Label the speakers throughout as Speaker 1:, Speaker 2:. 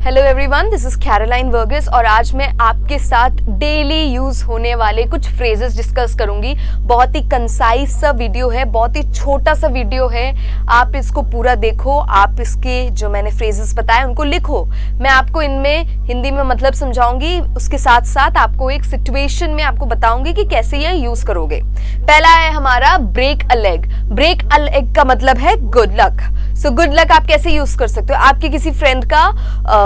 Speaker 1: Hello everyone, this is Caroline Varghese और आज मैं आपके साथ डेली यूज होने वाले कुछ फ्रेजेस डिस्कस करूंगी। बहुत ही कंसाइज सा वीडियो है, बहुत ही छोटा सा वीडियो है। आप इसको पूरा देखो, आप इसके जो मैंने फ्रेजेस बताए उनको लिखो। मैं आपको इनमें हिंदी में मतलब समझाऊंगी, उसके साथ साथ आपको एक सिचुएशन में आपको बताऊंगी कि कैसे ये यूज करोगे। पहला है हमारा break a leg. Break a leg का मतलब है good luck. So good luck आप कैसे यूज कर सकते हो? आपके किसी फ्रेंड का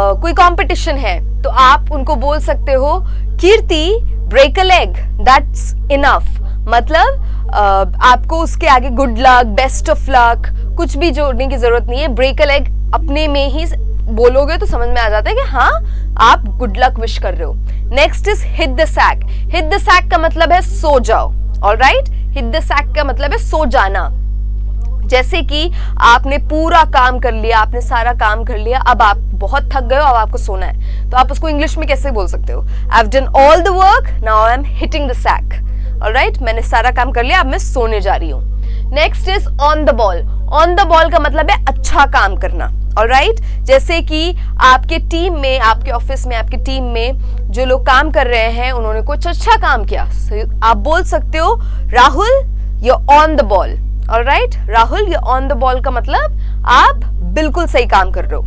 Speaker 1: कोई कंपटीशन है तो आप उनको बोल सकते हो Kirti break a leg, that's enough. मतलब आपको उसके आगे good luck, best of luck कुछ भी जोड़ने की जरूरत नहीं है। ब्रेक अ लेग अपने में ही बोलोगे तो समझ में आ जाता है कि हाँ आप गुड लक विश कर रहे हो। Next is hit the sack. Hit the sack का मतलब है सो जाओ। ऑलराइट, हिट द सैक का मतलब है सो जाना। जैसे कि आपने पूरा काम कर लिया, आपने सारा काम कर लिया, अब आप बहुत थक गए हो, अब आपको सोना है, तो आप उसको इंग्लिश में कैसे बोल सकते हो? I have done all the work, now I am hitting the sack. Alright, मैंने सारा काम कर लिया, अब मैं सोने जा रही हूँ। Next is on the ball. On the ball का मतलब है अच्छा काम करना। ऑलराइट, जैसे कि आपके टीम में, आपके ऑफिस में, आपकी टीम में जो लोग काम कर रहे हैं उन्होंने कुछ अच्छा काम किया, आप बोल सकते हो Rahul you on the ball. Alright, Rahul you on the ball का मतलब आप बिल्कुल सही काम कर रहे हो।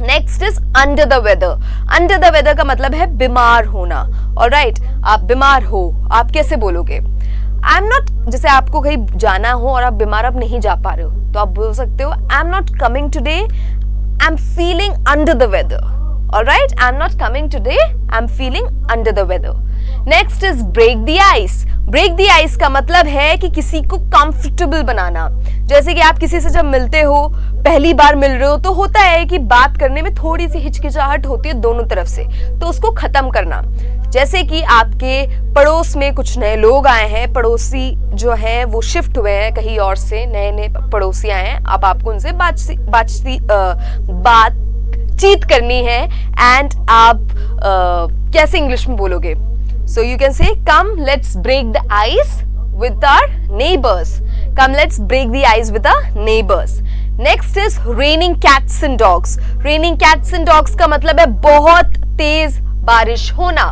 Speaker 1: Next is under the weather. Under the weather का मतलब है बीमार होना। ऑलराइट, आप बीमार हो, आप कैसे बोलोगे? आई एम नॉट, जैसे आपको कहीं जाना हो और आप बीमार अब नहीं जा पा रहे हो तो आप बोल सकते हो I am not coming today, I am feeling under the weather. Alright, I am not coming today, I am feeling under the weather. Next is break the ice. Break the ice का मतलब है कि किसी को comfortable बनाना। जैसे कि आप किसी से जब मिलते हो, पहली बार मिल रहे हो, तो होता है कि बात करने में थोड़ी सी हिचकिचाहट होती है दोनों तरफ से, तो उसको खत्म करना। जैसे कि आपके पड़ोस में कुछ नए लोग आए हैं, पड़ोसी जो हैं वो शिफ्ट हुए हैं कहीं और से, नए नए पड़ोसी आए हैं, अब आपको उनसे बातचीत करनी है एंड आप कैसे इंग्लिश में बोलोगे? So you can say, come let's break the ice with our neighbors. Come let's break the ice with our neighbors. Next is raining cats and dogs. Raining cats and dogs का मतलब है बहुत तेज बारिश होना।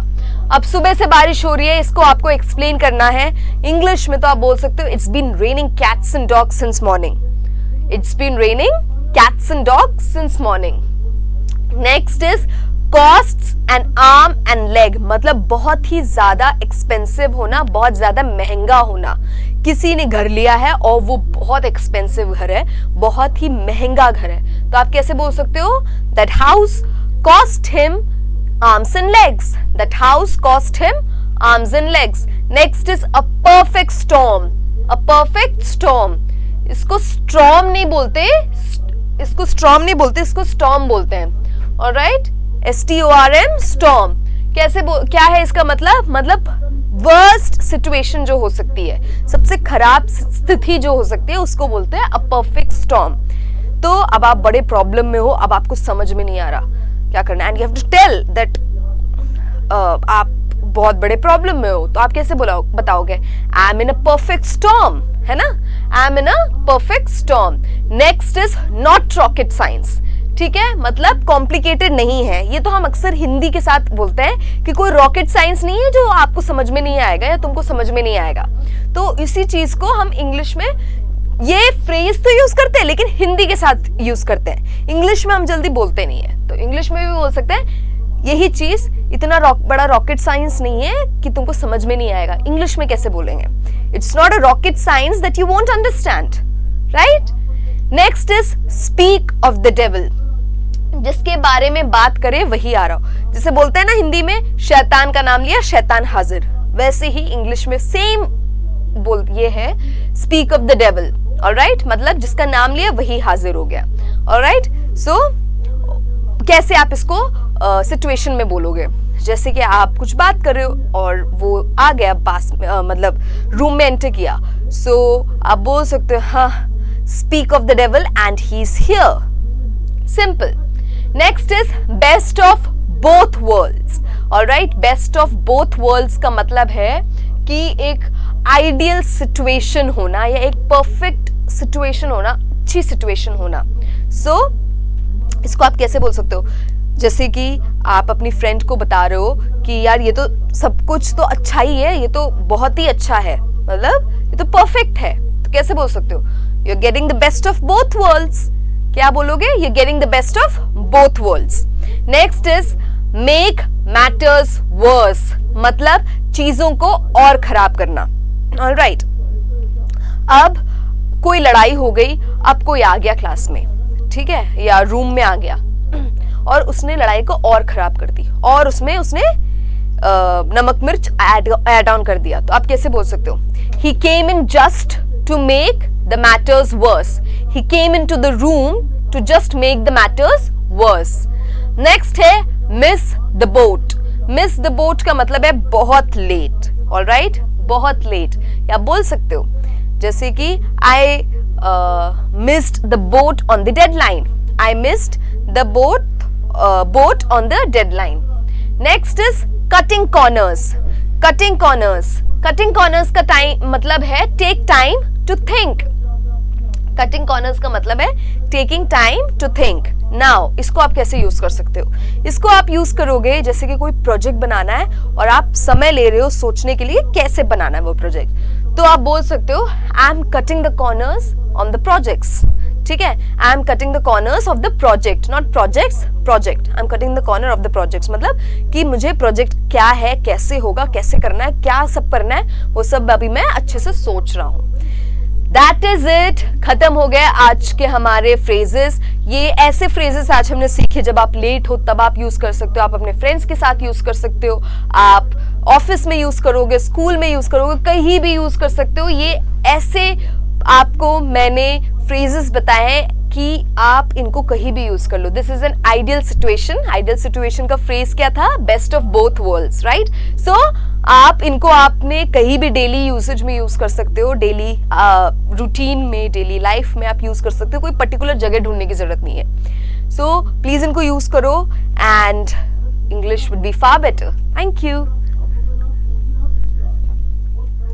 Speaker 1: अब सुबह से बारिश हो रही है, इसको आपको एक्सप्लेन करना है इंग्लिश में, तो आप बोल सकते हो It's been raining cats and dogs since morning. It's been raining cats and dogs since morning. Next is costs and arm and leg, मतलब बहुत ही ज्यादा एक्सपेंसिव होना, बहुत ज्यादा महंगा होना। किसी ने घर लिया है और वो बहुत एक्सपेंसिव घर है, बहुत ही महंगा घर है, तो आप कैसे बोल सकते हो? That house cost him arms and legs. That house cost him arms and legs. Next is a perfect storm. A perfect storm, इसको स्टॉर्म नहीं बोलते, इसको स्टॉर्म नहीं बोलते, इसको स्टॉर्म बोलते हैं। Alright, STORM, storm. क्या है इसका मतलब वर्स्ट सिचुएशन जो हो सकती है, सबसे खराब स्थिति जो हो सकती है, उसको बोलते हैं अ परफेक्ट स्टॉर्म। तो अब आप बड़े प्रॉब्लम में हो, अब आपको समझ में नहीं आ रहा क्या करना, and you have to tell that आप बहुत बड़े प्रॉब्लम में हो, तो आप कैसे बताओगे? I am in a perfect storm, है ना? I am in a perfect storm. Next is not rocket science. ठीक है, मतलब कॉम्प्लिकेटेड नहीं है। ये तो हम अक्सर हिंदी के साथ बोलते हैं कि कोई रॉकेट साइंस नहीं है जो आपको समझ में नहीं आएगा या तुमको समझ में नहीं आएगा। तो इसी चीज को हम इंग्लिश में, ये फ्रेज तो यूज करते हैं लेकिन हिंदी के साथ यूज करते हैं। इंग्लिश में हम जल्दी बोलते नहीं है, तो इंग्लिश में भी बोल सकते हैं यही चीज इतना बड़ा रॉकेट साइंस नहीं है कि तुमको समझ में नहीं आएगा। इंग्लिश में कैसे बोलेंगे? It's not a rocket science that you won't understand, right? Next is speak of the devil. जिसके बारे में बात करें वही आ रहा हो। जैसे बोलते हैं ना हिंदी में शैतान का नाम लिया शैतान हाजिर, वैसे ही इंग्लिश में सेम ये है speak of the devil. Alright, मतलब जिसका नाम लिया वही हाजिर हो गया। ऑलराइट, सो कैसे आप इसको सिचुएशन में बोलोगे? जैसे कि आप कुछ बात कर रहे हो और वो आ गया पास में, मतलब रूम में एंटर किया, सो आप बोल सकते हो हाँ speak of the devil and he is here. Simple. Next is best of both world's. Alright, best of both world's का मतलब है कि एक आइडियल सिचुएशन होना या एक परफेक्ट सिचुएशन होना, अच्छी सिचुएशन होना। सो इसको आप कैसे बोल सकते हो? जैसे कि आप अपनी फ्रेंड को बता रहे हो कि यार ये तो सब कुछ तो अच्छा ही है, ये तो बहुत ही अच्छा है, मतलब ये तो परफेक्ट है, तो कैसे बोल सकते हो? You are getting the best of both worlds. क्या बोलोगे? You are getting the best of both worlds. Next is make matters worse, मतलब चीजों को और खराब करना। ऑलराइट, अब कोई लड़ाई हो गई, अब कोई आ गया क्लास में, ठीक है, या रूम में आ गया और उसने लड़ाई को और खराब कर दी और उसमें उसने नमक मिर्च ऐड ऑन कर दिया, तो आप कैसे बोल सकते हो? He came in just to make the matters worse. He came in to the room to just make the matters worse. Next है miss the boat. Miss the boat का मतलब है बहुत लेट। ऑलराइट, बहुत लेट। या बोल सकते हो जैसे कि I missed the boat on the deadline. I missed the boat on the deadline. Next is cutting corners. Cutting corners, cutting corners का टाइम मतलब है take time to think. Cutting corners का मतलब है taking time to think. Now इसको आप कैसे use कर सकते हो? इसको आप यूज करोगे जैसे कि कोई प्रोजेक्ट बनाना है और आप समय ले रहे हो सोचने के लिए कैसे बनाना है वो प्रोजेक्ट, तो आप बोल सकते हो I am cutting the corners on the projects. ठीक है, I am cutting the corners of the project, not projects, project. I am cutting the corner of the projects, मतलब कि मुझे प्रोजेक्ट क्या है, कैसे होगा, कैसे करना है, क्या सब करना है, वो सब अभी मैं अच्छे से सोच रहा हूँ। That is it, खत्म हो गए आज के हमारे फ्रेजेस। ये ऐसे फ्रेजेस आज हमने सीखे जब आप लेट हो तब आप यूज कर सकते हो, आप अपने फ्रेंड्स के साथ यूज कर सकते हो, आप ऑफिस में यूज करोगे, स्कूल में यूज करोगे, कहीं भी यूज कर सकते हो। ये ऐसे आपको मैंने फ्रेजेस बताए हैं कि आप इनको कहीं भी यूज कर लो। This is an ideal situation. Ideal situation का फ्रेज क्या था? Best of both worlds, right? So आप इनको आपने कहीं भी डेली यूसेज में यूज कर सकते हो, डेली रूटीन में, डेली लाइफ में आप यूज कर सकते हो, कोई पर्टिकुलर जगह ढूंढने की जरूरत नहीं है। सो प्लीज इनको यूज करो and English would be far better. Thank you.